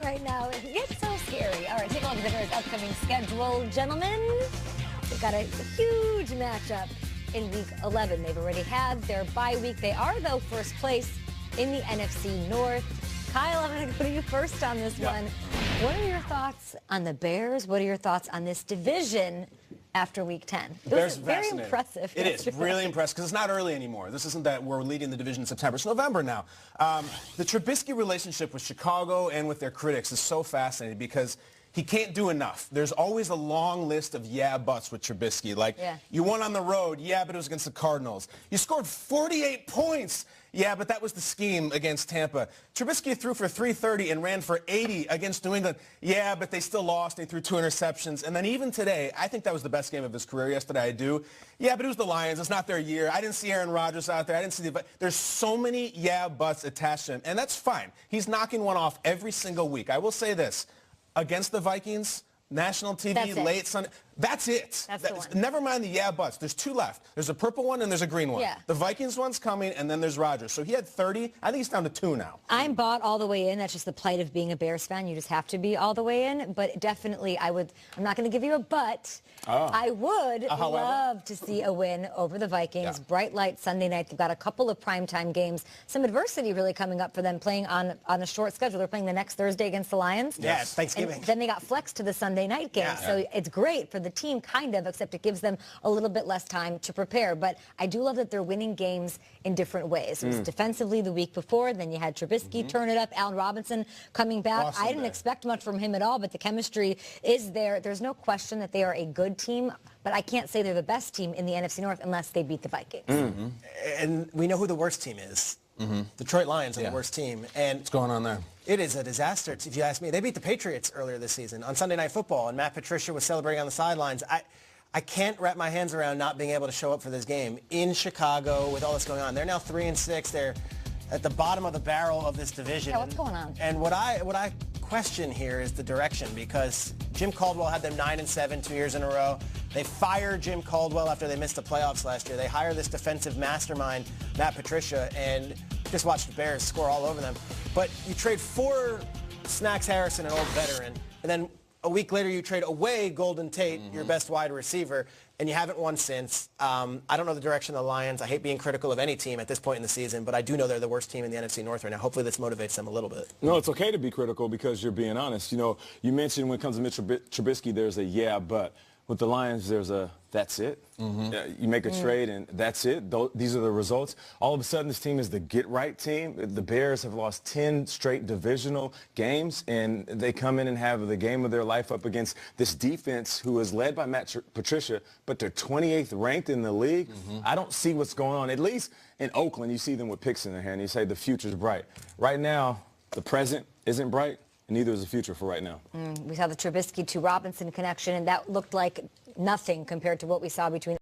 Right now, it gets so scary. All right, take a look at the Bears' upcoming schedule, gentlemen. They've got a huge matchup in Week 11. They've already had their bye week. They are, though, first place in the NFC North. Kyle, I'm going to go to you first on this one. What are your thoughts on the Bears? What are your thoughts on this division after Week 10? It was very impressive. It is really impressive because it's not early anymore. This isn't that we're leading the division in September. It's November now. The Trubisky relationship with Chicago and with their critics is so fascinating because he can't do enough. There's always a long list of buts with Trubisky. Like, you won on the road, but it was against the Cardinals. You scored 48 points. But that was the scheme against Tampa. Trubisky threw for 330 and ran for 80 against New England. But they still lost. They threw 2 interceptions. And then even today, I think that was the best game of his career yesterday. I do. But it was the Lions. It's not their year. I didn't see Aaron Rodgers out there. I didn't see but there's so many buts attached to him. And that's fine. He's knocking one off every single week. I will say this. Against the Vikings, national TV, late Sunday. That's it. That's the one. Never mind the buts. There's 2 left. There's a purple one and there's a green one. The Vikings one's coming, and then there's Rodgers. So he had 30. I think he's down to 2 now. I'm bought all the way in. That's just the plight of being a Bears fan. You just have to be all the way in. But definitely, I'm not going to give you a but. I would love to see a win over the Vikings. Bright light Sunday night. They've got a couple of primetime games. Some adversity really coming up for them playing on a short schedule. They're playing the next Thursday against the Lions. It's Thanksgiving. And then they got flexed to the Sunday night game. So it's great for the team, kind of, except it gives them a little bit less time to prepare. But I do love that they're winning games in different ways. It was defensively the week before. Then you had Trubisky turn it up. Allen Robinson coming back. Awesome I didn't expect much from him at all, but the chemistry is there. There's no question that they are a good team, but I can't say they're the best team in the NFC North unless they beat the Vikings. And we know who the worst team is. Detroit Lions are the worst team. And what's going on there? It is a disaster, if you ask me. They beat the Patriots earlier this season on Sunday Night Football, and Matt Patricia was celebrating on the sidelines. I can't wrap my hands around not being able to show up for this game in Chicago with all this going on. They're now 3-6. They're at the bottom of the barrel of this division. Yeah, what's going on? And what I question here is the direction, because Jim Caldwell had them 9-7 2 years in a row. They fired Jim Caldwell after they missed the playoffs last year. They hire this defensive mastermind, Matt Patricia, and just watch the Bears score all over them. But you trade for Snacks Harrison, an old veteran, and then a week later you trade away Golden Tate, your best wide receiver, and you haven't won since. I don't know the direction of the Lions. I hate being critical of any team at this point in the season, but I do know they're the worst team in the NFC North right now. Hopefully this motivates them a little bit. No, it's okay to be critical because you're being honest. You know, you mentioned when it comes to Mitch Trubisky, there's a but. With the Lions, there's a that's it. You make a trade, and that's it. These are the results. All of a sudden, this team is the get-right team. The Bears have lost 10 straight divisional games, and they come in and have the game of their life up against this defense who is led by Matt Patricia, but they're 28th ranked in the league. I don't see what's going on. At least in Oakland, you see them with picks in their hand. You say the future's bright. Right now, the present isn't bright. And neither is the future for right now. We saw the Trubisky to Robinson connection, and that looked like nothing compared to what we saw between